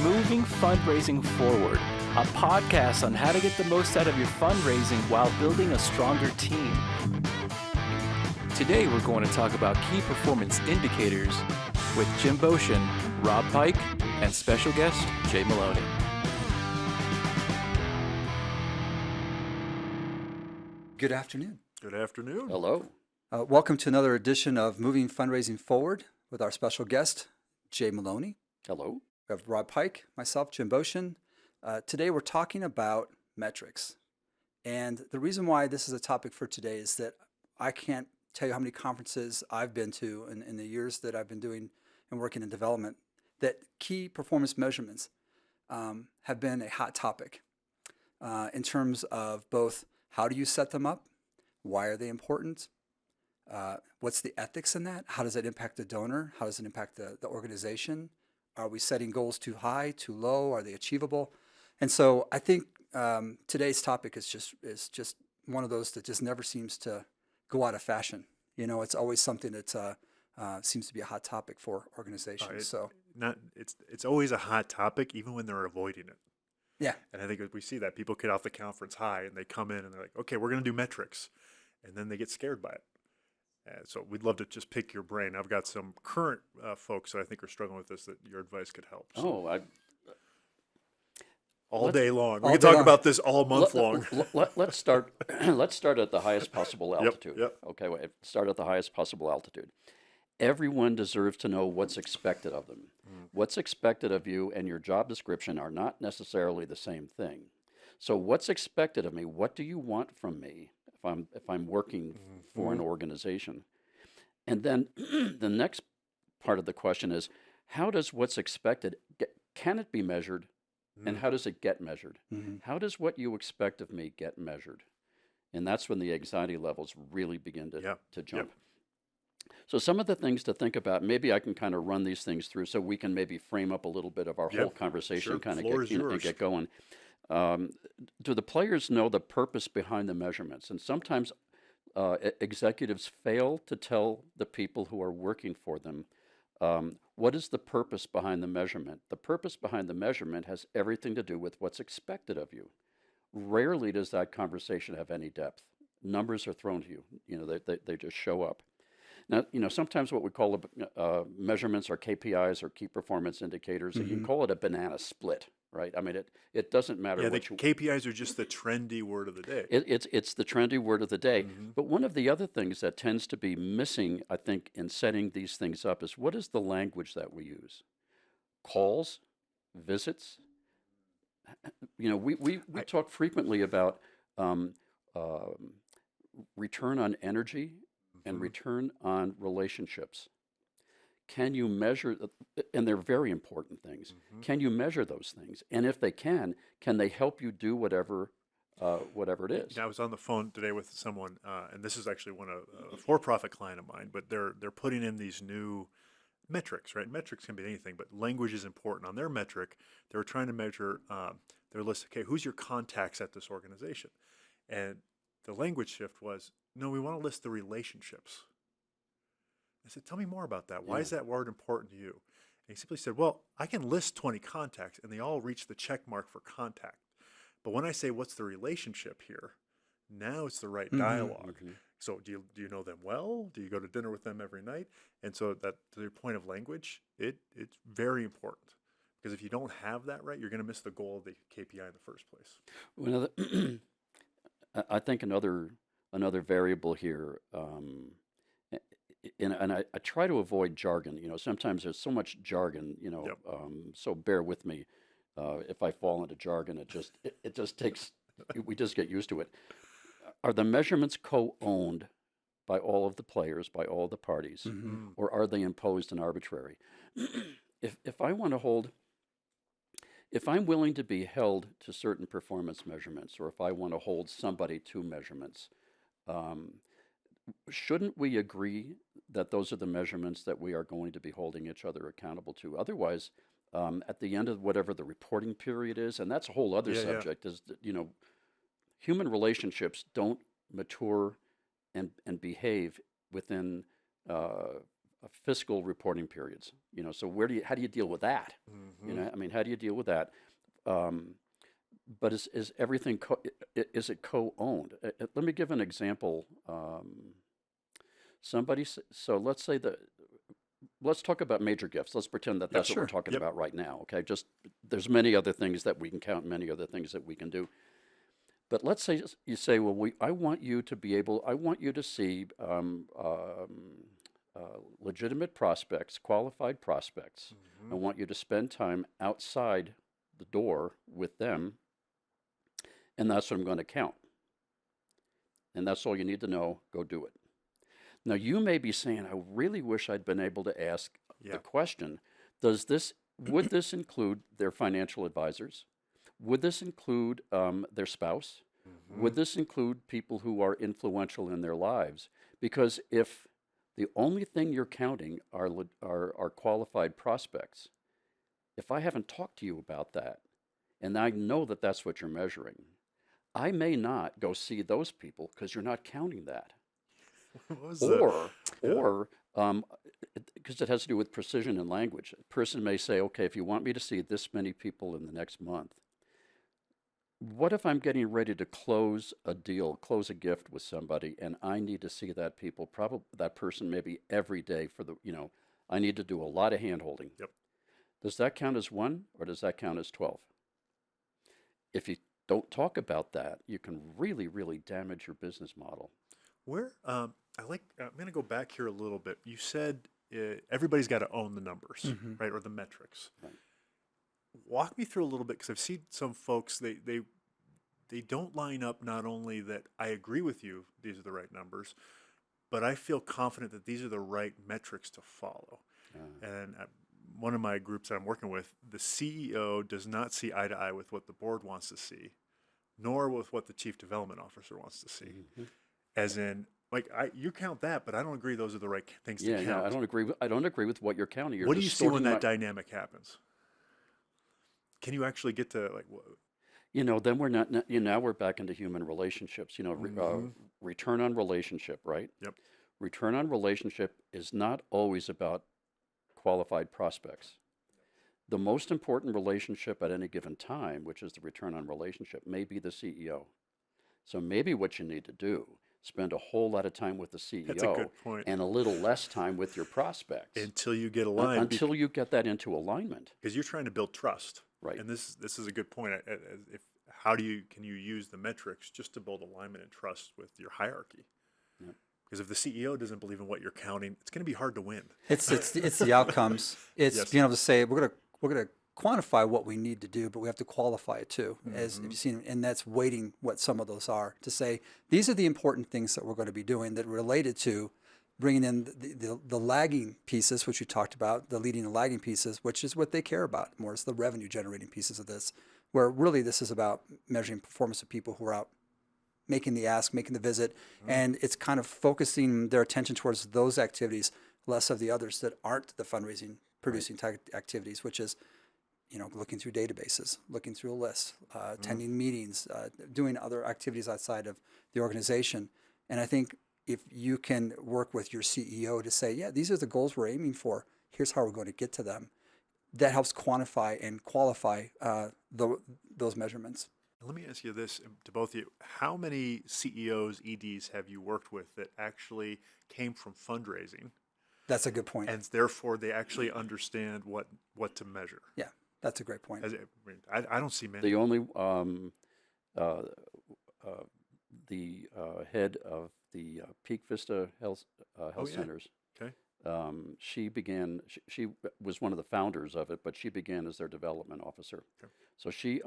Moving Fundraising Forward, a podcast on how to get the most out of your fundraising while building a stronger team. Today we're going to talk about key performance indicators with Jim Bocian, Rob Pike, and special guest Jay Maloney. Good afternoon. Good afternoon. Hello. Welcome to another edition of Moving Fundraising Forward with our special guest, Jay Maloney. Hello. We have Rob Pike, myself, Jim Bocian. Today we're talking about metrics. And the reason why this is a topic for today is that I can't tell you how many conferences I've been to in the years that I've been doing and working in development, that key performance measurements have been a hot topic in terms of both how do you set them up, why are they important, what's the ethics in that, how does it impact the donor, how does it impact the organization, are we setting goals too high, too low, are they achievable? And so I think today's topic is just one of those that just never seems to go out of fashion. You know, it's always something that seems to be a hot topic for organizations. It's always a hot topic, even when they're avoiding it. Yeah. And I think we see that people get off the conference high and they come in and they're like, okay, we're going to do metrics. And then they get scared by it. So we'd love to just pick your brain. I've got some current folks that I think are struggling with this that your advice could help. So all day long. We can talk about this all month long. Let's start. Let's start at the highest possible altitude. Yep. Okay, start at the highest possible altitude. Everyone deserves to know what's expected of them. What's expected of you and your job description are not necessarily the same thing. So what's expected of me? What do you want from me if I'm working for an organization? And then the next part of the question is, how does what's expected, can it be measured? And how does it get measured? How does what you expect of me get measured? And that's when the anxiety levels really begin to jump. So some of the things to think about, maybe I can kind of run these things through so we can maybe frame up a little bit of our whole conversation, kind of get going. Do the players know the purpose behind the measurements? And sometimes executives fail to tell the people who are working for them what is the purpose behind the measurement. The purpose behind the measurement has everything to do with what's expected of you. Rarely does that conversation have any depth. Numbers are thrown to you. You know, they just show up. Now, you know, sometimes what we call measurements or KPIs or key performance indicators, you can call it a banana split, right? I mean, it doesn't matter. KPIs are just the trendy word of the day. It's the trendy word of the day. But one of the other things that tends to be missing, I think, in setting these things up is what is the language that we use? Calls, visits. You know, we talk frequently about return on energy and return on relationships. Can you measure, and they're very important things, can you measure those things? And if they can they help you do whatever it is? I was on the phone today with someone, and this is actually a for-profit client of mine, but they're putting in these new metrics, right? Metrics can be anything, but language is important. On their metric, they were trying to measure their list, okay, who's your contacts at this organization? And the language shift was, no, we want to list the relationships. I said, tell me more about that. Why is that word important to you? And he simply said, well, I can list 20 contacts and they all reach the check mark for contact. But when I say, what's the relationship here? Now it's the right dialogue. So do you know them well? Do you go to dinner with them every night? And so that, to your point of language, it's very important. Because if you don't have that right, you're going to miss the goal of the KPI in the first place. Well, I think another variable here, and I try to avoid jargon. You know, sometimes there's so much jargon. You know, so bear with me if I fall into jargon. It just takes. We just get used to it. Are the measurements co-owned by all of the players, by all the parties, or are they imposed and arbitrary? If I want to hold. If I'm willing to be held to certain performance measurements, or if I want to hold somebody to measurements, shouldn't we agree that those are the measurements that we are going to be holding each other accountable to? Otherwise, at the end of whatever the reporting period is, and that's a whole other subject, is that, you know, human relationships don't mature and behave within fiscal reporting periods. So how do you deal with that? I mean, how do you deal with that? But is everything is it co-owned? Let me give an example. So let's talk about major gifts. Let's pretend that that's what we're talking about right now. Okay, there's many other things that we can count, many other things that we can do. But let's say you say, well, I want you to see legitimate prospects, qualified prospects. I want you to spend time outside the door with them, and that's what I'm going to count. And that's all you need to know. Go do it. Now, you may be saying, I really wish I'd been able to ask the question, would this include their financial advisors? Would this include their spouse? Would this include people who are influential in their lives? Because if the only thing you're counting are qualified prospects, if I haven't talked to you about that, and I know that that's what you're measuring, I may not go see those people because you're not counting that. Or because it has to do with precision in language. A person may say, okay, if you want me to see this many people in the next month, what if I'm getting ready to close a deal, close a gift with somebody, and I need to see that person maybe every day I need to do a lot of hand-holding. Yep. Does that count as 1 or does that count as 12? If you don't talk about that, you can really, really damage your business model. I'm going to go back here a little bit. You said everybody's got to own the numbers, right, or the metrics. Right. Walk me through a little bit, because I've seen some folks, they don't line up not only that I agree with you, these are the right numbers, but I feel confident that these are the right metrics to follow. And one of my groups that I'm working with, the CEO does not see eye to eye with what the board wants to see, nor with what the chief development officer wants to see. As in, you count that, but I don't agree those are the right things to count. Yeah, I don't agree with what you're counting. What do you see when that dynamic happens? Can you actually get to then we're not. Now we're back into human relationships. Return on relationship, right? Yep. Return on relationship is not always about qualified prospects. The most important relationship at any given time, which is the return on relationship, may be the CEO. So maybe what you need to do, spend a whole lot of time with the CEO. That's a good point. And a little less time with your prospects. Until you get aligned. Until you get that into alignment. Because you're trying to build trust. Right. And this is a good point. Can you use the metrics just to build alignment and trust with your hierarchy? Yep. Because if the CEO doesn't believe in what you're counting, it's going to be hard to win. It's the outcomes. It's being able to say we're gonna quantify what we need to do, but we have to qualify it too, as you've seen, and that's weighting what some of those are to say these are the important things that we're going to be doing that are related to bringing in the lagging pieces, which you talked about, the leading and lagging pieces, which is what they care about more, is the revenue generating pieces of this, where really this is about measuring performance of people who are out making the ask, making the visit, and it's kind of focusing their attention towards those activities, less of the others that aren't the fundraising producing type activities, which is looking through databases, looking through a list, attending meetings, doing other activities outside of the organization. And I think if you can work with your CEO to say, yeah, these are the goals we're aiming for, here's how we're going to get to them, that helps quantify and qualify those measurements. Let me ask you this to both of you. How many CEOs, EDs have you worked with that actually came from fundraising? That's a good point. And therefore they actually understand what to measure. Yeah. That's a great point. I don't see many. The only the head of the Peak Vista Health Centers. Okay. She began. She was one of the founders of it, but she began as their development officer. Okay. So she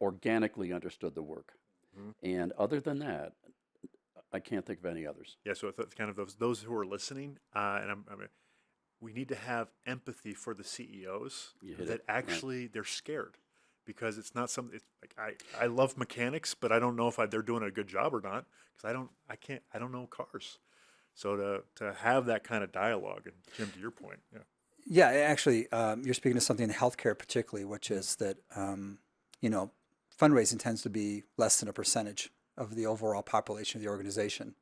organically understood the work, and other than that, I can't think of any others. Yeah. So it's kind of those who are listening, and we need to have empathy for the CEOs that actually they're scared because it's not something. It's like I love mechanics, but I don't know if they're doing a good job or not because I don't know cars. So to have that kind of dialogue, and Jim, to your point, yeah, actually, you're speaking to something in healthcare particularly, which is that fundraising tends to be less than a percentage of the overall population of the organization.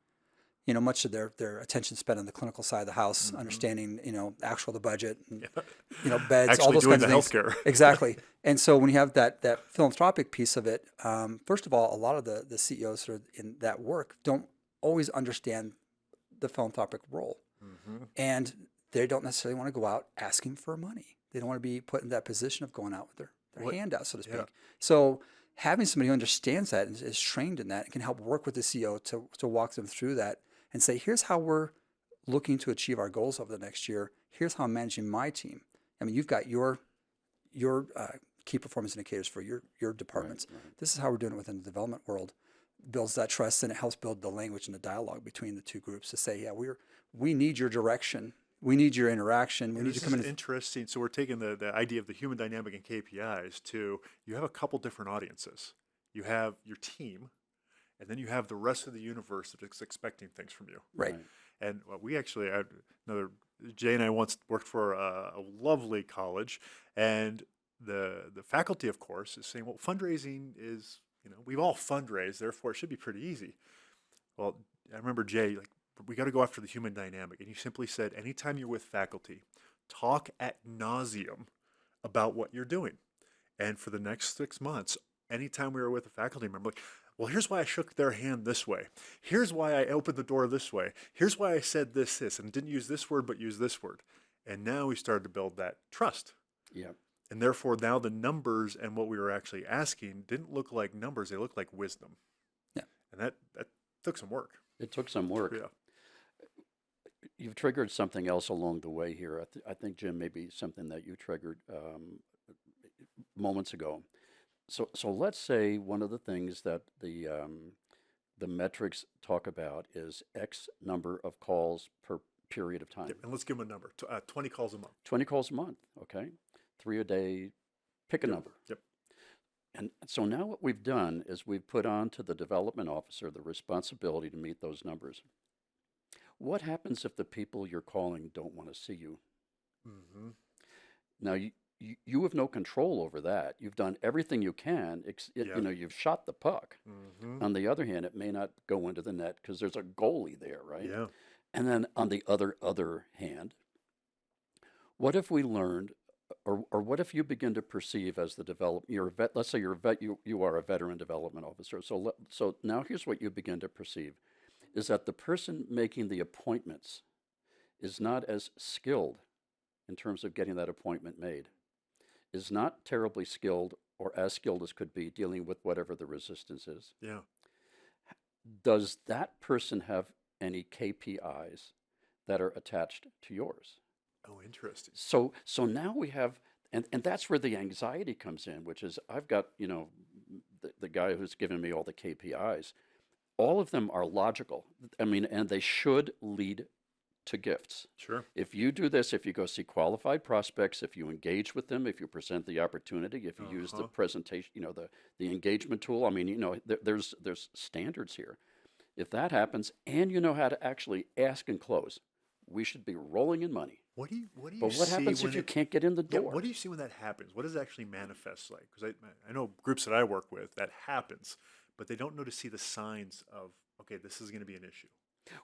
much of their attention spent on the clinical side of the house, understanding, the budget, and, beds, all Actually those doing kinds of the things. healthcare. Exactly. And so when you have that philanthropic piece of it, first of all, a lot of the CEOs that are in that work don't always understand the philanthropic role. And they don't necessarily want to go out asking for money. They don't want to be put in that position of going out with their hand out, so to speak. Yeah. So having somebody who understands that and is trained in that and can help work with the CEO to walk them through that and say, here's how we're looking to achieve our goals over the next year. Here's how I'm managing my team. I mean, you've got your key performance indicators for your departments. Right. This is how we're doing it within the development world. Builds that trust, and it helps build the language and the dialogue between the two groups to say, yeah, we need your direction. We need your interaction. We need to come in. Interesting. So we're taking the idea of the human dynamic and KPIs to, you have a couple different audiences. You have your team, and then you have the rest of the universe that's expecting things from you. Right. And we actually, Jay and I once worked for a lovely college, and the faculty, of course, is saying, well, fundraising is, we've all fundraised, therefore it should be pretty easy. Well, I remember Jay, we got to go after the human dynamic. And he simply said, anytime you're with faculty, talk ad nauseum about what you're doing. And for the next 6 months, anytime we were with a faculty member, well, here's why I shook their hand this way. Here's why I opened the door this way. Here's why I said this, and didn't use this word, but use this word. And now we started to build that trust. Yeah. And therefore, now the numbers and what we were actually asking didn't look like numbers. They looked like wisdom. Yeah. And that took some work. It took some work. Yeah. You've triggered something else along the way here. I think, Jim, maybe something that you triggered moments ago. So let's say one of the things that the metrics talk about is X number of calls per period of time. Yep. And let's give them a number, 20 calls a month. 20 calls a month, okay? 3 a day, pick a number. Yep. And so now what we've done is we've put on to the development officer the responsibility to meet those numbers. What happens if the people you're calling don't want to see you? Mm-hmm. Now, you have no control over that. You've done everything you can. You've shot the puck. Mm-hmm. On the other hand, it may not go into the net because there's a goalie there, right? Yeah. And then on the other hand, what if we learned, or what if you begin to perceive as the you're a vet, let's say you're a vet, you are a veteran development officer. So now here's what you begin to perceive, is that the person making the appointments is not as skilled in terms of getting that appointment made, is not terribly skilled or as skilled as could be dealing with whatever the resistance is. Yeah. Does that person have any KPIs that are attached to yours? Oh, interesting. So now we have, and that's where the anxiety comes in, which is I've got, the guy who's given me all the KPIs. All of them are logical. I mean, and they should lead to gifts. Sure. If you do this, if you go see qualified prospects, if you engage with them, if you present the opportunity, if you use the presentation, the engagement tool, I mean, there's standards here. If that happens and you know how to actually ask and close, we should be rolling in money. What do you But what see happens when if you can't get in the Yeah, door? what do you see when that happens? What does it actually manifest like? Because I know groups that I work with, that happens, but they don't know to see the signs of, okay, this is going to be an issue.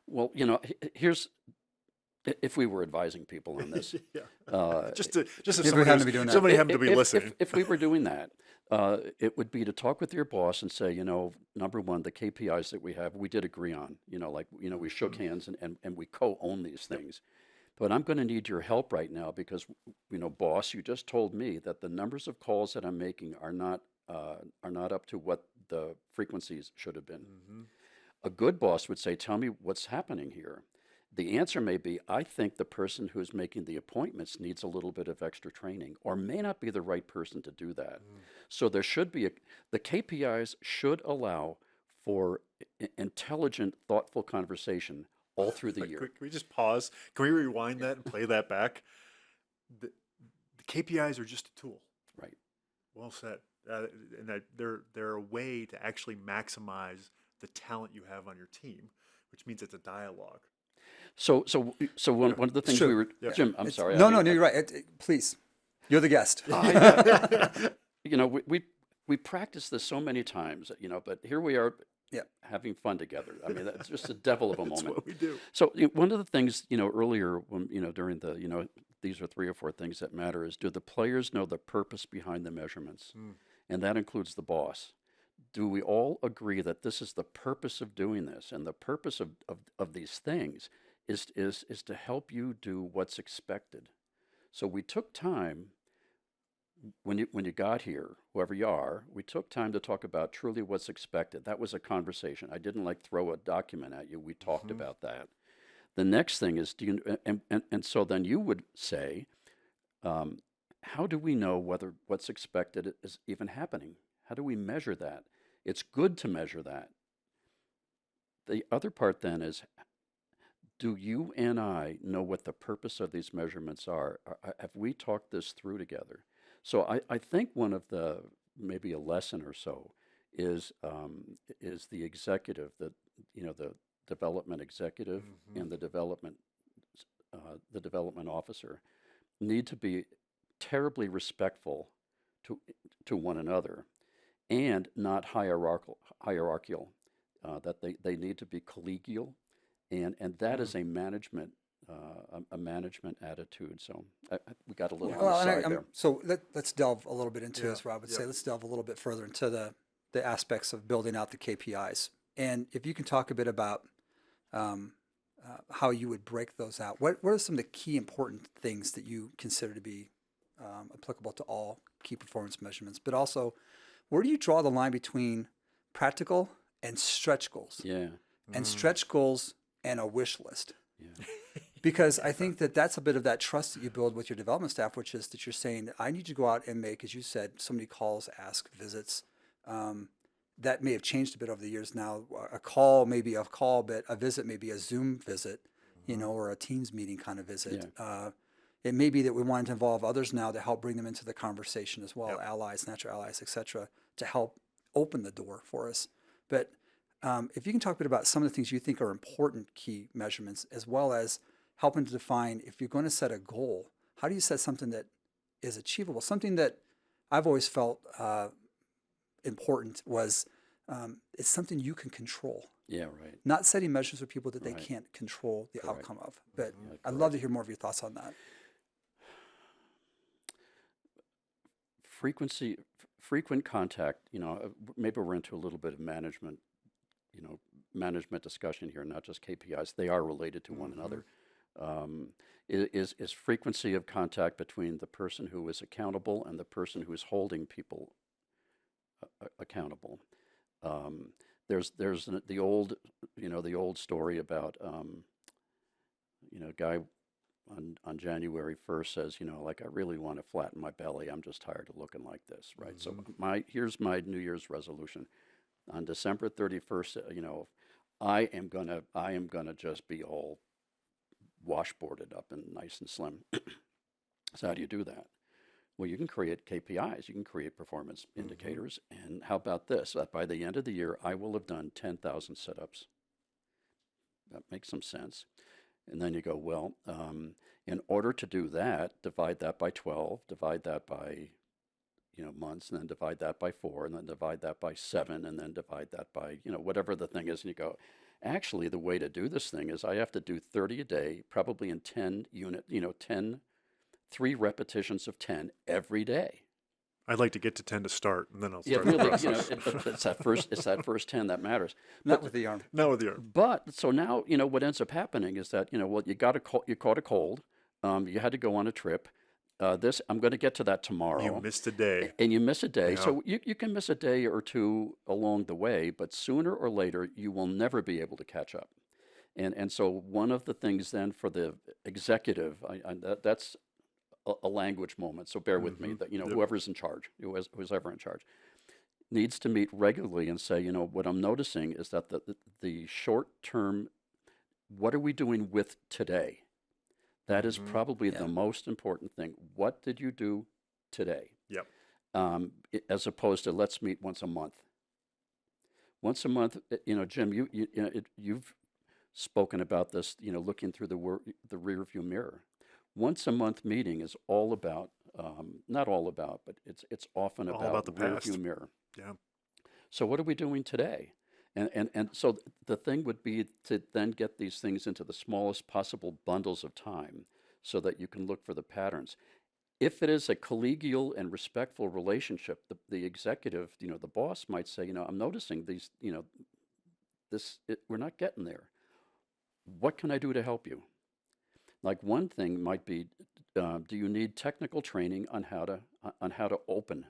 Well, here's, if we were advising people on this, Just if we somebody, happen to be doing that. somebody happened to be listening. If we were doing that, it would be to talk with your boss and say, number one, the KPIs that we have, we did agree on, we shook hands and we co-own these things. But I'm going to need your help right now because, boss, you just told me that the numbers of calls that I'm making are not up to what the frequencies should have been. Mm-hmm. A good boss would say, tell me what's happening here. The answer may be, I think the person who's making the appointments needs a little bit of extra training or may not be the right person to do that. So there should be the KPIs should allow for intelligent, thoughtful conversation all through the year. Can we just pause? Can we rewind that and play that back? The KPIs are just a tool. Right. Well said. And that they're a way to actually maximize the talent you have on your team, which means it's a dialogue. So one of the things Sure. we were, Yeah. Jim, I'm sorry. No, you're right. Please, you're the guest. We practice this so many times, but here we are Yeah. having fun together. I mean, that's just a devil of a That's moment. what we do. So one of the things, earlier when, during the, these are 3 or 4 things that matter is, do the players know the purpose behind the measurements? And that includes the boss. Do we all agree that this is the purpose of doing this? And the purpose of these things is to help you do what's expected. So we took time when you got here, whoever you are, we took time to talk about truly what's expected. That was a conversation. I didn't throw a document at you. We talked about that. The next thing is, and so then you would say, how do we know whether what's expected is even happening? How do we measure that? It's good to measure that. The other part then is, do you and I know what the purpose of these measurements are? Have we talked this through together? So I think one of the, maybe a lesson or so is the executive, the development executive and the development officer need to be terribly respectful to one another, and not hierarchical. That they need to be collegial, and that is a management attitude. So we got a little on the side there. So let's delve a little bit into Yeah, this, Rob. Would yeah. say let's delve a little bit further into the aspects of building out the KPIs. And if you can talk a bit about how you would break those out. What are some of the key important things that you consider to be applicable to all key performance measurements? But also, where do you draw the line between practical and stretch goals? Yeah. And stretch goals and a wish list? Yeah. Because I think that's a bit of that trust that you build with your development staff, which is that you're saying, I need you to go out and make, as you said, so many calls, ask, visits. That may have changed a bit over the years now. A call may be a call, but a visit may be a Zoom visit, or a Teams meeting kind of visit. Yeah. It may be that we want to involve others now to help bring them into the conversation as well, Yep. allies, natural allies, et cetera, to help open the door for us. But if you can talk a bit about some of the things you think are important key measurements, as well as helping to define, if you're going to set a goal, how do you set something that is achievable? Something that I've always felt important was it's something you can control. Yeah, right. Not setting measures for people that they Right. can't control the Correct. outcome of. But Yeah, I'd love to hear more of your thoughts on that. Frequent contact, maybe we're into a little bit of management discussion here, not just KPIs. They are related to one another. Is frequency of contact between the person who is accountable and the person who is holding people accountable. There's the old story about a guy on January 1st says, I really want to flatten my belly. I'm just tired of looking like this, right? So here's my New Year's resolution. On December 31st, I am gonna just be all washboarded up and nice and slim. So how do you do that? Well, you can create KPIs. You can create performance indicators. And how about this? That by the end of the year, I will have done 10,000 sit-ups. That makes some sense. And then you go, well, in order to do that, divide that by 12, divide that by months, and then divide that by 4, and then divide that by 7, and then divide that by whatever the thing is. And you go, actually, the way to do this thing is I have to do 30 a day, probably in 3 repetitions of 10 every day. I'd like to get to 10 to start, and then I'll Yeah, start the really, process. it's that first 10 that matters. Not with the arm. Not with the arm. But so now, what ends up happening is that, you caught a cold, you had to go on a trip. I'm going to get to that tomorrow. You missed a day. And you miss a day. Yeah. So you can miss a day or two along the way, but sooner or later, you will never be able to catch up. And so one of the things then for the executive, that's a language moment, so bear with me, that whoever's in charge, who's ever in charge, needs to meet regularly and say, what I'm noticing is that the short term, what are we doing with today? That is probably the most important thing. What did you do today? Yep. As opposed to let's meet once a month. Once a month, Jim, you've spoken about this, looking through the rear view mirror. Once a month meeting is all about, not all about, but it's often All about about the rear past. view mirror. Yeah. So what are we doing today? And so the thing would be to then get these things into the smallest possible bundles of time so that you can look for the patterns. If it is a collegial and respectful relationship, the executive, the boss might say, I'm noticing these, we're not getting there. What can I do to help you? Like one thing might be, do you need technical training on how to open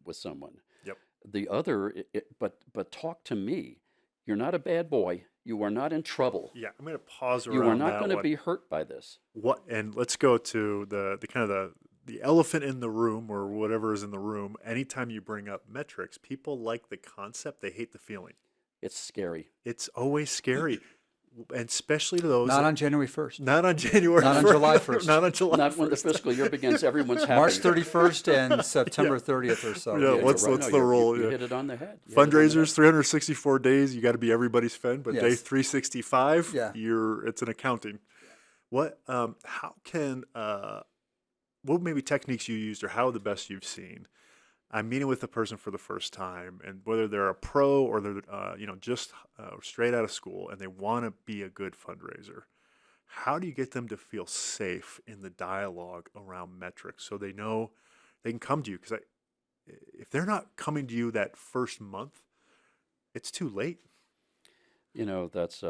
with someone? Yep. The other, but talk to me. You're not a bad boy. You are not in trouble. Yeah, I'm going to pause around You are not that going to one. be hurt by this. What? And let's go to the kind of the elephant in the room, or whatever is in the room. Anytime you bring up metrics, people like the concept. They hate the feeling. It's scary. It's always scary, and especially to those Not on January 1st. not on January, Not on 1st, July 1st. not on July. Not when the 1st. fiscal year begins. Everyone's happy. March 31st and September 30th or so. Yeah, you're what's right. the No, rule? You Yeah. hit it on the head. You hit it on the Fundraisers, 364 days. You got to be everybody's friend, but day Yes. 365, Yeah. it's an accounting. What? How can? What maybe techniques you used, or how the best you've seen? I'm meeting with a person for the first time, and whether they're a pro or they're just straight out of school, and they want to be a good fundraiser. How do you get them to feel safe in the dialogue around metrics so they know they can come to you? Because if they're not coming to you that first month, it's too late. That's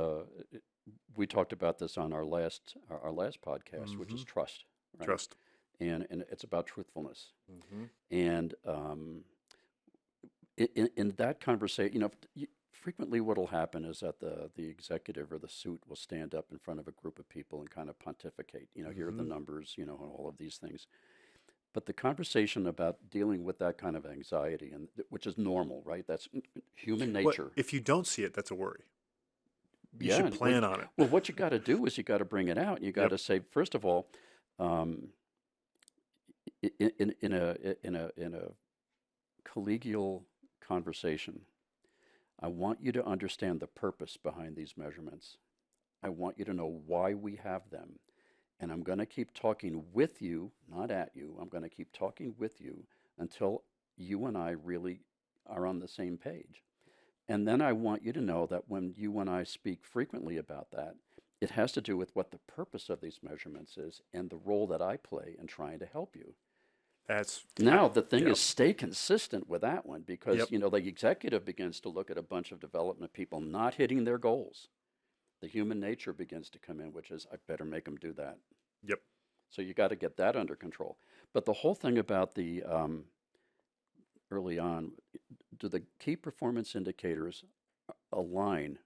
we talked about this on our last podcast, which is trust. Right? Trust. And it's about truthfulness. Mm-hmm. And in that conversation, frequently what will happen is that the executive or the suit will stand up in front of a group of people and kind of pontificate. Here are the numbers, and all of these things. But the conversation about dealing with that kind of anxiety, which is normal, right? That's human nature. Well, if you don't see it, that's a worry. You Yeah, should and plan on it. Well, what you got to do is you got to bring it out. You got to Yep. say, first of all, in a collegial conversation, I want you to understand the purpose behind these measurements. I want you to know why we have them. And I'm going to keep talking with you, not at you. I'm going to keep talking with you until you and I really are on the same page. And then I want you to know that when you and I speak frequently about that, it has to do with what the purpose of these measurements is and the role that I play in trying to help you. That's Now, the thing Yep. is, stay consistent with that one because, Yep. the executive begins to look at a bunch of development people not hitting their goals. The human nature begins to come in, which is, I better make them do that. Yep. So you got to get that under control. But the whole thing about the early on, do the key performance indicators align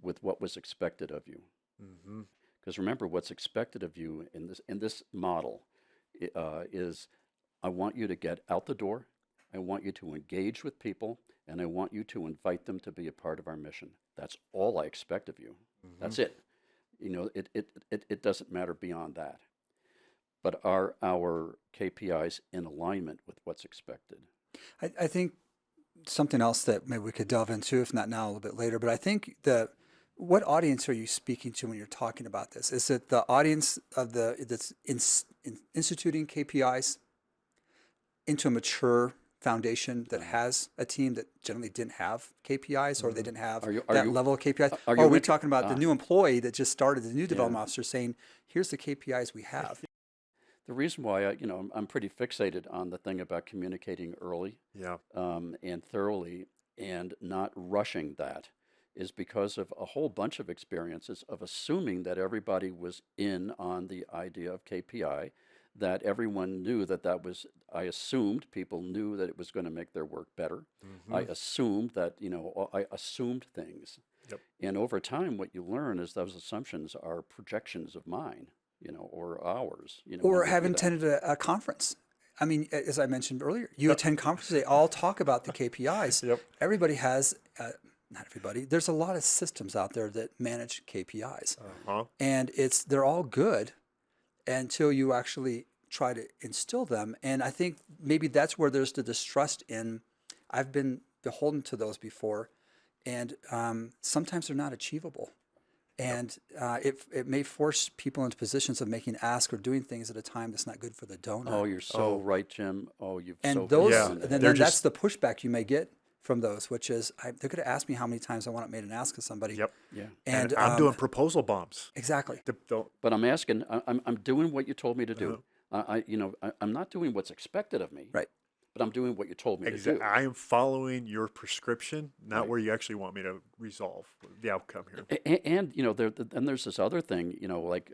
with what was expected of you? Mm-hmm. Because remember, what's expected of you in this model is, I want you to get out the door, I want you to engage with people, and I want you to invite them to be a part of our mission. That's all I expect of you. Mm-hmm. That's it. It doesn't matter beyond that. But are our KPIs in alignment with what's expected? I think something else that maybe we could delve into, if not now, a little bit later, but I think what audience are you speaking to when you're talking about this? Is it the audience that's instituting KPIs into a mature foundation that has a team that generally didn't have KPIs, or they didn't have that level of KPIs? are Or you are we in- talking about the new employee that just started, the new development officer saying, here's the KPIs we have? The reason why I'm pretty fixated on the thing about communicating early Yeah. and thoroughly and not rushing that is because of a whole bunch of experiences of assuming that everybody was in on the idea of KPI, that everyone knew that was, I assumed people knew that it was going to make their work better. Mm-hmm. I assumed that, I assumed things. Yep. And over time, what you learn is those assumptions are projections of mine, or ours. Or when we have do that. attended a conference. I mean, as I mentioned earlier, you attend conferences, they all talk about the KPIs. Yep. Everybody has, not everybody, there's a lot of systems out there that manage KPIs. Uh-huh. And they're all good until you actually try to instill them. And I think maybe that's where there's the distrust in. I've been beholden to those before, and sometimes they're not achievable. And it may force people into positions of making asks or doing things at a time that's not good for the donor. Oh, you're so right, Jim. Oh, you've and so those, Yeah. and They're then that's just- the pushback you may get from those, which is they're going to ask me how many times I want it made an ask of somebody. Yep. Yeah. And I'm doing proposal bombs. exactly. But I'm asking, I'm doing what you told me to do. I'm not doing what's expected of me. Right. But I'm doing what you told me to do. I am following your prescription, not Right. where you actually want me to resolve the outcome here. And there's this other thing, like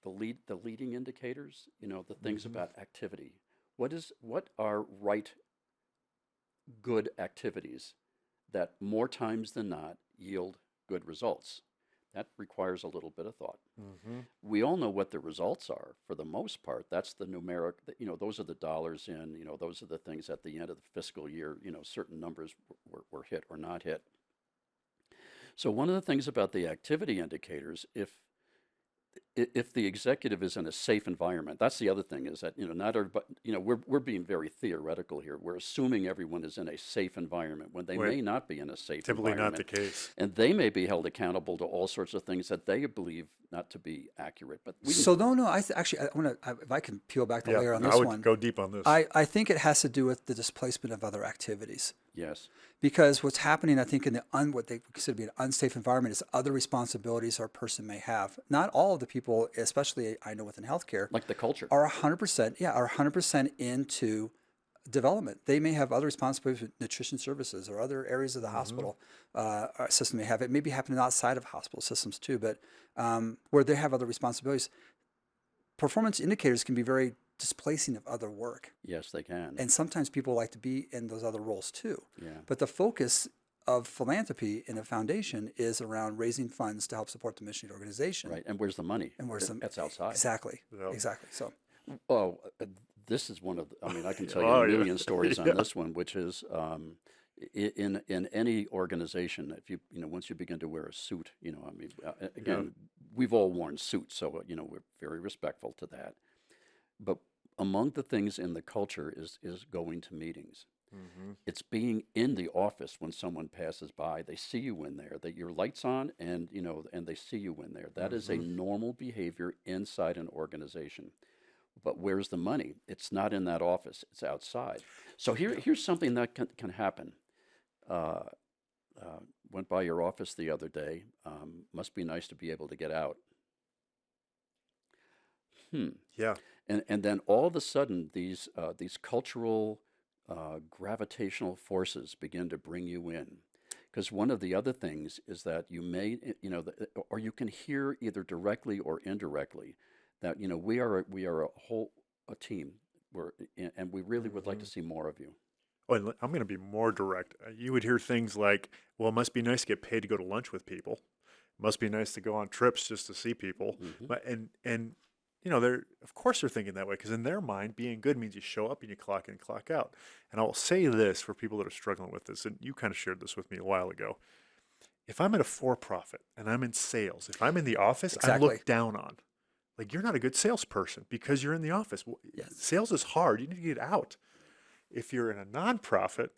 the leading indicators, the things about activity. What are good activities that more times than not yield good results? That requires a little bit of thought. We all know what the results are for the most part. That's the numeric, those are the dollars in, those are the things at the end of the fiscal year, certain numbers were hit or not hit. So one of the things about the activity indicators, if the executive is in a safe environment, that's the other thing, is that not everybody, we're being very theoretical here. We're assuming everyone is in a safe environment when they may not be in a safe Typically environment. not the case. And they may be held accountable to all sorts of things that they believe not to be accurate. But So no, actually, I want to. If I can peel back the layer on this I would one, go deep on this. I think it has to do with the displacement of other activities. yes, Because what's happening, I think, in what they consider to be an unsafe environment is other responsibilities our person may have. Not all of the people, especially I know within healthcare, like the culture. are 100% into development. They may have other responsibilities with nutrition services or other areas of the hospital system may have. It may be happening outside of hospital systems too, but where they have other responsibilities. Performance indicators can be very displacing of other work. Yes, they can. And sometimes people like to be in those other roles too. Yeah. But the focus of philanthropy in a foundation is around raising funds to help support the mission of the organization. Right. And where's the money? And where's That's outside. Exactly. Yeah. Exactly. So Oh, this is one of I can tell you Oh, a yeah. million stories on Yeah. this one, which is in any organization, if once you begin to wear a suit, again, we've all worn suits, so we're very respectful to that. But among the things in the culture is going to meetings. It's being in the office when someone passes by. They see you in there. That your light's on, and and they see you in there. That is a normal behavior inside an organization. But where's the money? It's not in that office. It's outside. So here's something that can happen. Went by your office the other day. Must be nice to be able to get out. Yeah. And then all of a sudden, these cultural gravitational forces begin to bring you in. Because one of the other things is that you may, or you can hear either directly or indirectly that we are a team. And we really would like to see more of you. Oh, and I'm going to be more direct. You would hear things like, well, it must be nice to get paid to go to lunch with people. It must be nice to go on trips just to see people. But and they're, of course they're thinking that way, because in their mind, being good means you show up and you clock in and clock out. And I will say this for people that are struggling with this, and you kind of shared this with me a while ago. If I'm at a for-profit and I'm in sales, if I'm in the office, I'm looked down on. Like, you're not a good salesperson because you're in the office. Well, sales is hard. You need to get out. If you're in a nonprofit,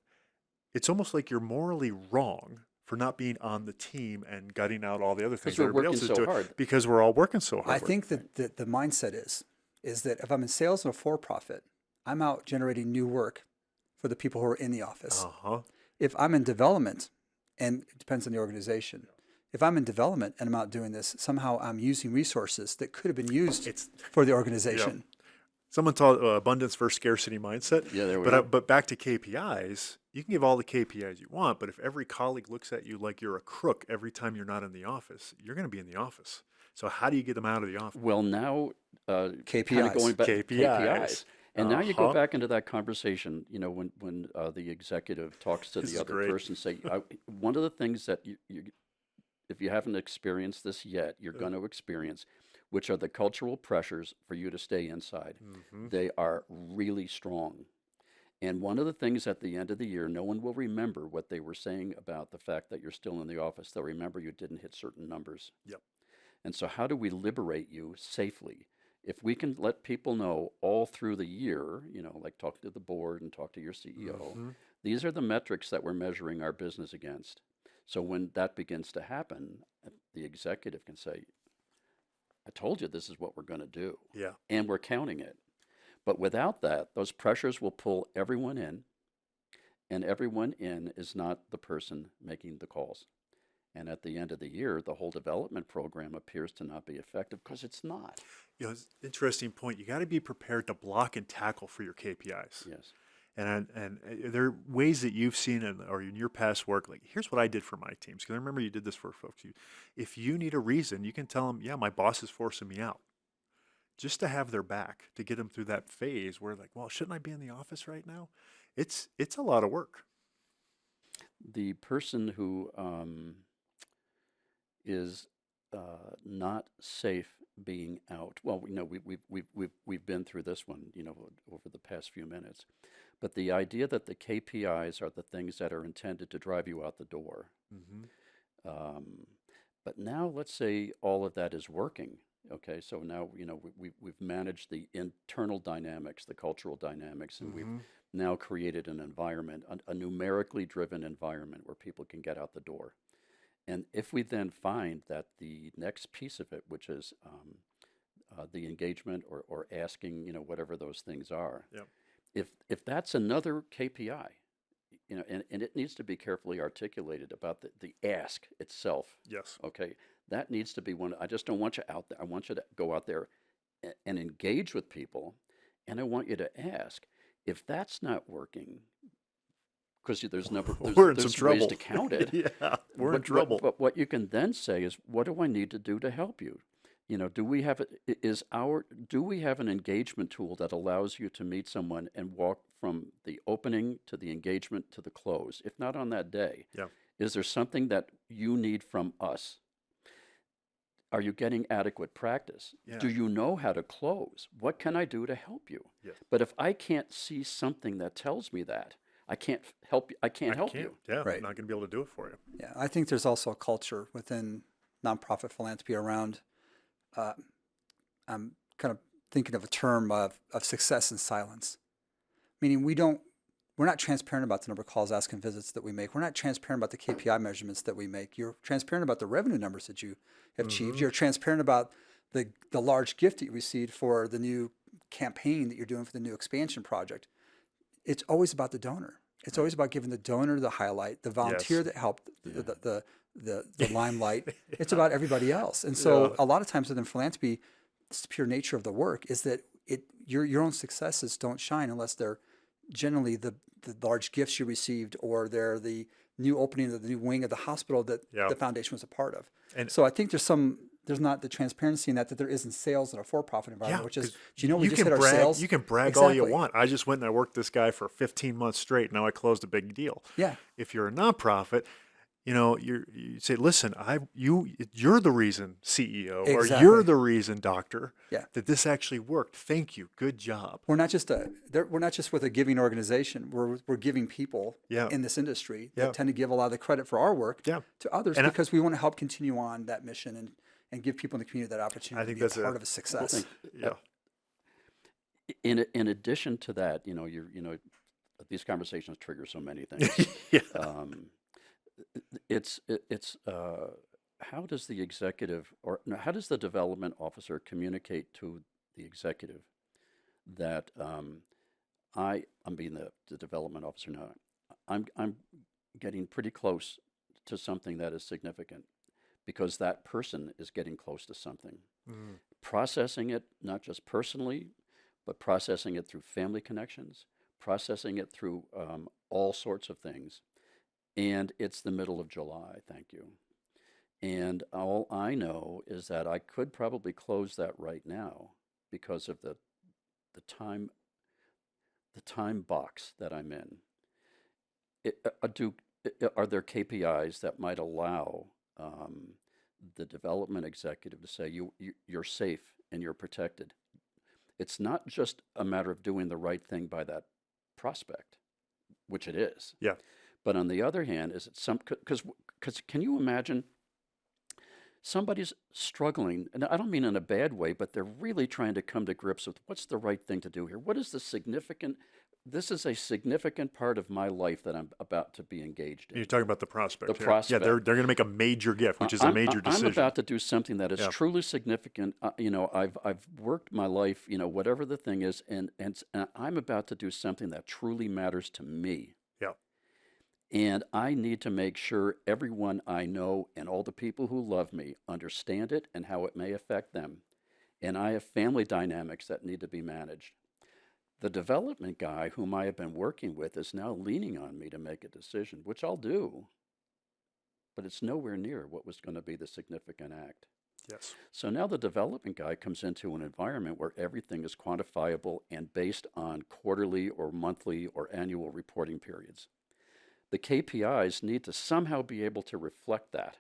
it's almost like you're morally wrong for not being on the team and gutting out all the other things Because we're everybody working else is so doing. hard. Because we're all working so hard. I think that the mindset is that if I'm in sales in a for-profit, I'm out generating new work for the people who are in the office. If I'm in development, and it depends on the organization, if I'm in development and I'm out doing this, somehow I'm using resources that could have been used for the organization. Someone taught abundance versus scarcity mindset. Yeah, there we go. But back to KPIs, you can give all the KPIs you want, but if every colleague looks at you like you're a crook every time you're not in the office, you're going to be in the the So how do you get them out of the office? Well, now KPIs. kinda going back KPIs. And now you go back into that conversation, when the executive talks to This the is other great. person, say, one of the things that you if you haven't experienced this yet, you're going to experience, which are the cultural pressures for you to stay inside. They are really strong. And one of the things at the end of the year, no one will remember what they were saying about the fact that you're still in the office. They'll remember you didn't hit certain numbers. Yep. And so how do we liberate you safely? If we can let people know all through the year, like talk to the board and talk to your CEO, these are the metrics that we're measuring our business against. So when that begins to happen, the executive can say, I told you this is what we're going to do. Yeah. And we're counting it. But without that, those pressures will pull everyone in. and everyone in is not the person making the calls. And at the end of the year, the whole development program appears to not be effective because it's not. It's an interesting point. You got to be prepared to block and tackle for your KPIs. Yes. And there are ways that you've seen or in your past work, like, here's what I did for my teams. Because I remember you did this for folks. If you need a reason, you can tell them, yeah, my boss is forcing me out. Just to have their back, to get them through that phase where, like, well, shouldn't I be in the office right now? It's a lot of work. The person who is not safe being out. Well, we've been through this one, over the past few minutes. But the idea that the KPIs are the things that are intended to drive you out the door. Mm-hmm. But now let's say all of that is working. Okay, so now we've managed the internal dynamics, the cultural dynamics, and we've now created an environment, a numerically driven environment where people can get out the door. And if we then find that the next piece of it, which is the engagement or asking, whatever those things are, Yep. if that's another KPI, and it needs to be carefully articulated about the ask itself. Yes. Okay, that needs to be one. I just don't want you out there. I want you to go out there and engage with people, and I want you to ask. If that's not working, because there's We're in some ways trouble. to count it. Yeah, we're in trouble. But what you can then say is, what do I need to do to help you? Do we have an engagement tool that allows you to meet someone and walk from the opening to the engagement to the close? If not on that day, Yeah. is there something that you need from us? Are you getting adequate practice? Yeah. Do you know how to close? What can I do to help you? Yes. But if I can't see something that tells me that, I can't help you. I can't help you. Yeah, Right. I'm not going to be able to do it for you. Yeah, I think there's also a culture within nonprofit philanthropy around, I'm kind of thinking of a term of success in silence, meaning we're not transparent about the number of calls, asks, and visits that we make. We're not transparent about the KPI measurements that we make. You're transparent about the revenue numbers that you have achieved. You're transparent about the large gift that you received for the new campaign that you're doing for the new expansion project. It's always about the donor. It's always about giving the donor the highlight, the volunteer Yes. that helped, the limelight. It's about everybody else. And so a lot of times within philanthropy, the pure nature of the work is that your own successes don't shine unless they're generally the large gifts you received, or they're the new opening of the new wing of the hospital that the foundation was a part of. And so I think there's not the transparency in that there is in sales in a for-profit environment, which is, do you know we just hit our sales? You can brag all you want. I just went and I worked this guy for 15 months straight. Now I closed a big deal. Yeah. If you're a nonprofit, you say, listen, you're the reason, CEO, or Exactly. you're the reason, doctor, Yeah. that this actually worked. Thank you. Good job. We're not just with a giving organization. We're giving people in this industry that tend to give a lot of the credit for our work to others, because we want to help continue on that mission and give people in the community that opportunity I think to be that's a part of a success. In addition to that, these conversations trigger so many things. It's how does the executive how does the development officer communicate to the executive that I'm being the development officer now. I'm getting pretty close to something that is significant, because that person is getting close to something. Processing it not just personally, but processing it through family connections, processing it through all sorts of things. And it's the middle of July, thank you. And all I know is that I could probably close that right now because of the time box that I'm in. Are there KPIs that might allow the development executive to say you're safe and you're protected? It's not just a matter of doing the right thing by that prospect, which it is. Yeah. But on the other hand, is it because can you imagine somebody's struggling, and I don't mean in a bad way, but they're really trying to come to grips with what's the right thing to do here. What is this is a significant part of my life that I'm about to be engaged in. You're talking about the prospect. The here. prospect. Yeah, they're going to make a major gift, which is a major decision. I'm about to do something that is truly significant. I've worked my life, whatever the thing is, and I'm about to do something that truly matters to me. Yeah. And I need to make sure everyone I know and all the people who love me understand it and how it may affect them. And I have family dynamics that need to be managed. The development guy whom I have been working with is now leaning on me to make a decision, which I'll do, but it's nowhere near what was going to be the significant act. Yes. So now the development guy comes into an environment where everything is quantifiable and based on quarterly or monthly or annual reporting periods. The KPIs need to somehow be able to reflect that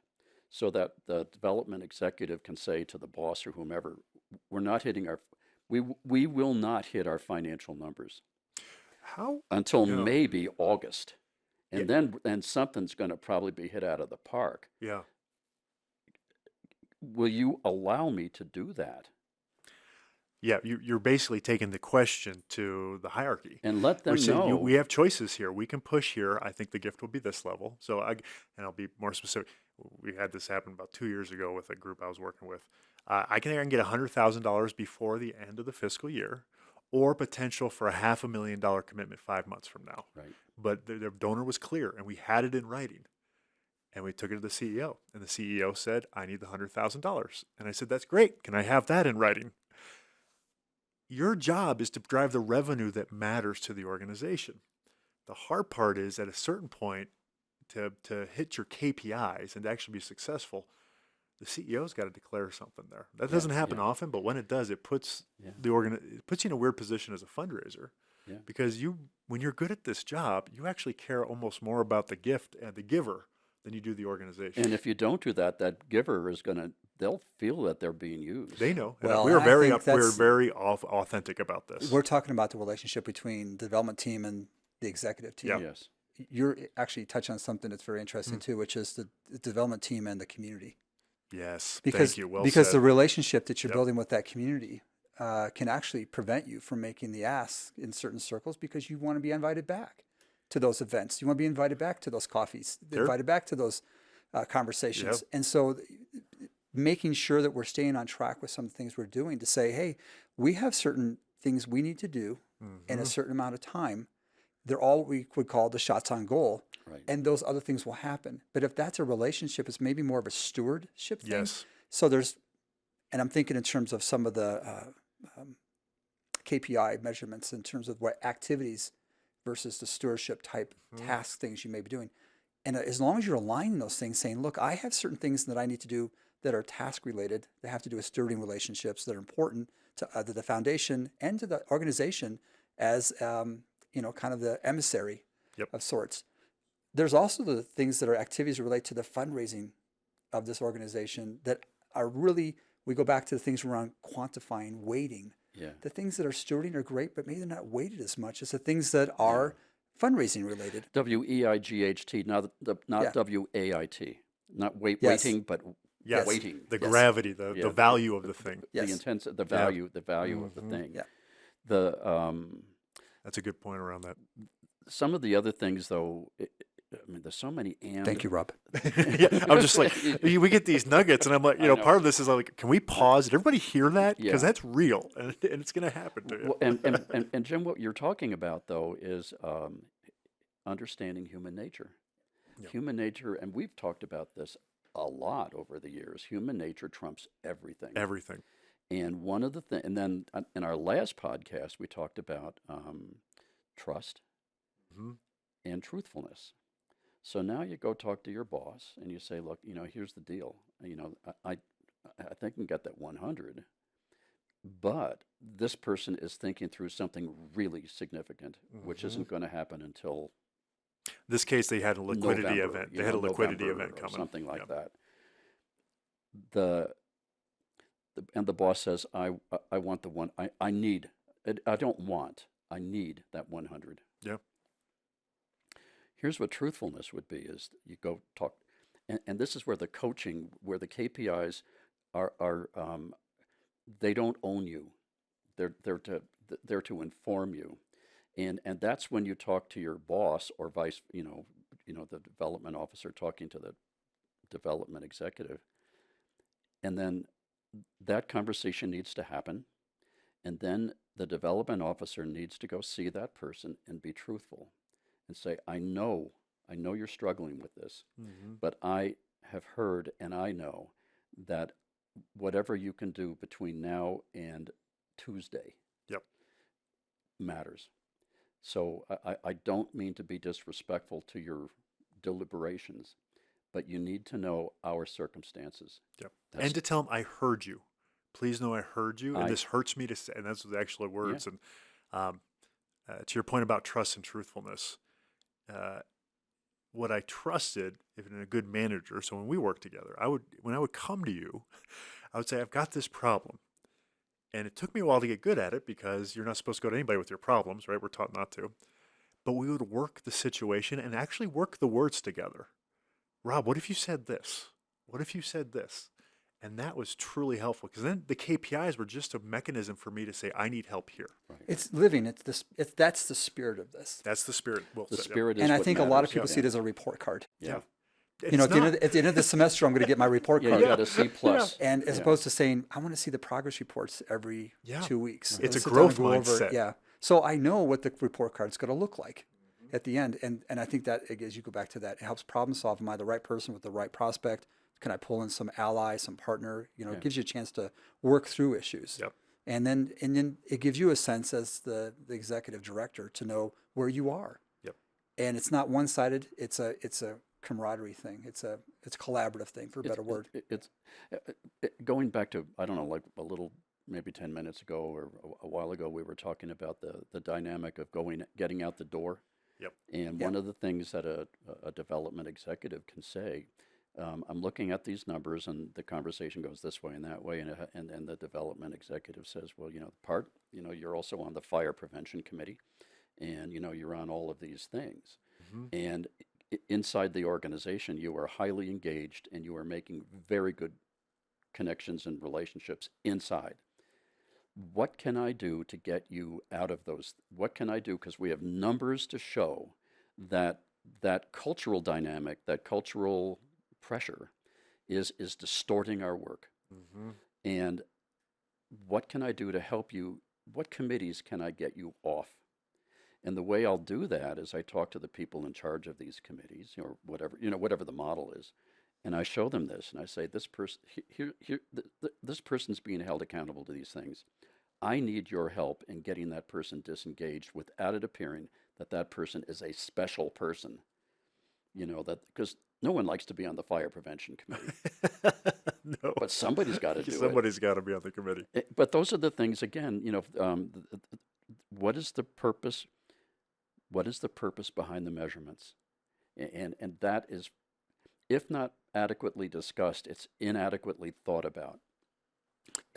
so that the development executive can say to the boss or whomever, we're not hitting we will not hit our financial numbers How? until Yeah. maybe August. And then something's going to probably be hit out of the park. Yeah. Will you allow me to do that? Yeah, you're basically taking the question to the hierarchy. And let them We're saying, know. we have choices here. We can push here. I think the gift will be this level. So and I'll be more specific. We had this happen about 2 years ago with a group I was working with. I can get $100,000 before the end of the fiscal year, or potential for a $500,000 commitment 5 months from now. Right. But the donor was clear, and we had it in writing. And we took it to the CEO, and the CEO said, I need the $100,000. And I said, that's great. Can I have that in writing? Your job is to drive the revenue that matters to the organization. The hard part is at a certain point to hit your KPIs and to actually be successful, the CEO's got to declare something there. That doesn't happen often, but when it does, it puts it puts you in a weird position as a fundraiser. Yeah. Because when you're good at this job, you actually care almost more about the gift and the giver than you do the organization. And if you don't do that, that giver is they'll feel that they're being used. They know. And Well, we're and I very think we're very authentic about this. We're talking about the relationship between the development team and the executive team. Yeah. Yes. You're actually touching on something that's very interesting too, which is the development team and the community. Yes. Because Thank you. Well because said. the relationship that you're Yep. building with that community can actually prevent you from making the ask in certain circles because you want to be invited back to those events. You want to be invited back to those coffees, Sure. invited back to those conversations. Yep. And so making sure that we're staying on track with some of the things we're doing to say, hey, we have certain things we need to do in a certain amount of time. They're all what we would call the shots on goal. Right. And those other things will happen. But if that's a relationship, it's maybe more of a stewardship thing. Yes. So and I'm thinking in terms of some of the KPI measurements in terms of what activities versus the stewardship type task things you may be doing. And as long as you're aligning those things, saying, look, I have certain things that I need to do that are task related, that have to do with stewarding relationships that are important to the foundation and to the organization as, kind of the emissary of sorts. There's also the things that are activities that relate to the fundraising of this organization that are really, we go back to the things around quantifying, weighting. Yeah. The things that are stewarding are great, but maybe they're not weighted as much as the things that are fundraising related. WEIGHT, not WAIT. Not Yes. weighting, but Yes. weighting. The Yes. gravity, the Yeah. value of the thing. Yes. The value of the thing. Yeah. That's a good point around that. Some of the other things, though, there's so many Thank you, Rob. Yeah, I'm just like, we get these nuggets, and I'm like, know. part of this is like, can we pause? Did everybody hear that? Yeah. Because that's real, and it's going to happen to you. Well, and Jim, what you're talking about, though, is understanding human nature. Yeah. Human nature, and we've talked about this a lot over the years. Human nature trumps everything. Everything. And one of the things, and then in our last podcast, we talked about trust and truthfulness. So now you go talk to your boss and you say, look, here's the deal. I think I can get that 100, but this person is thinking through something really significant, which isn't going to happen until This case, they had a liquidity November, event. They had a liquidity November event or coming. something like Yep. that. And the boss says, I want the one, I need, I don't want, I need that 100. Yeah. Here's what truthfulness would be, is you go talk, and this is where the coaching, where the KPIs are they don't own you. They're to inform you. And that's when you talk to your boss or the development officer talking to the development executive. And then that conversation needs to happen. And then the development officer needs to go see that person and be truthful and say, I know I know you're struggling with this, Mm-hmm. but I have heard and I know that whatever you can do between now and Tuesday Yep. matters. So I don't mean to be disrespectful to your deliberations, but you need to know our circumstances. Yep. That's- And to tell them, I heard you. Please know I heard you, and I- this hurts me to say. And those are the actual words. And to your point about trust and truthfulness, what I trusted, if in a good manager. So when we worked together, when I would come to you, I would say, I've got this problem. And it took me a while to get good at it because you're not supposed to go to anybody with your problems, right? We're taught not to. But we would work the situation and actually work the words together. Rob, what if you said this? What if you said this? And that was truly helpful because then the KPIs were just a mechanism for me to say, I need help here. It's living. That's the spirit of this. That's the spirit. Well The said, yeah. spirit is And I what think a lot of matters. people see it as a report card. Yeah. You know, It's at the end of the semester, I'm going to get my report Yeah, card. you got a C plus. And as Yeah. opposed to saying, I want to see the progress reports every Yeah. 2 weeks. It's a Let's sit down growth and go over it. mindset. Yeah. So I know what the report card's going to look like at the end. And I think that, as you go back to that, it helps problem solve. Am I the right person with the right prospect? Can I pull in some ally, some partner? You know, it gives you a chance to work through issues. Yep. And then it gives you a sense as the executive director to know where you are. Yep. And it's not one-sided. It's a camaraderie thing. It's a collaborative thing, for a better word. It's going back to, I don't know, like a little, maybe 10 minutes ago or a while ago, we were talking about the dynamic of getting out the door. Yep. And one of the things that a development executive can say, I'm looking at these numbers and the conversation goes this way and that way. And then the development executive says, well, you're also on the fire prevention committee and, you're on all of these things. Mm-hmm. And inside the organization, you are highly engaged and you are making very good connections and relationships inside. What can I do to get you out of those? What can I do? Because we have numbers to show that cultural dynamic, that cultural pressure is distorting our work. Mm-hmm. And what can I do to help you? What committees can I get you off? And the way I'll do that is I talk to the people in charge of these committees, or whatever the model is, and I show them this, and I say, this person this person's being held accountable to these things. I need your help in getting that person disengaged without it appearing that person is a special person. Because no one likes to be on the fire prevention committee, No. but somebody's got to do it. Somebody's got to be on the committee. But those are the things, again, what is the purpose? What is the purpose behind the measurements? And that is, if not adequately discussed, it's inadequately thought about.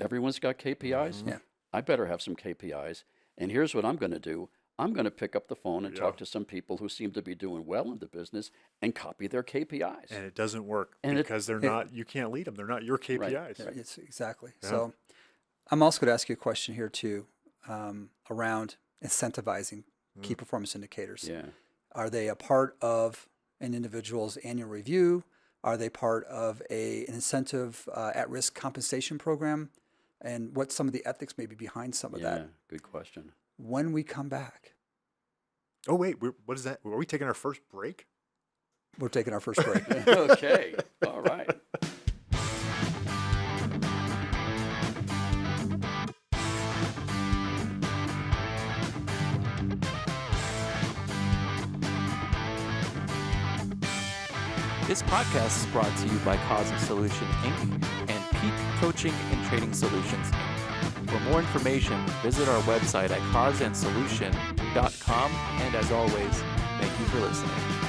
Everyone's got KPIs. Yeah. I better have some KPIs. And here's what I'm going to do. I'm going to pick up the phone and Yeah. talk to some people who seem to be doing well in the business and copy their KPIs. And it doesn't work And because they're not, you can't lead them. They're not your KPIs. Yeah, it's exactly. Yeah. So I'm also going to ask you a question here too, around incentivizing key performance indicators. Yeah. Are they a part of an individual's annual review? Are they part of an incentive at-risk compensation program? And what some of the ethics may be behind some of that? Good question. When we come back, Oh, wait. What is that? Are we taking our first break? we're taking our first break. Okay. All right. This podcast is brought to you by Cause and Solution Inc. and Peak Coaching and Training Solutions Inc. For more information, visit our website at causeandsolution.com. And as always, thank you for listening.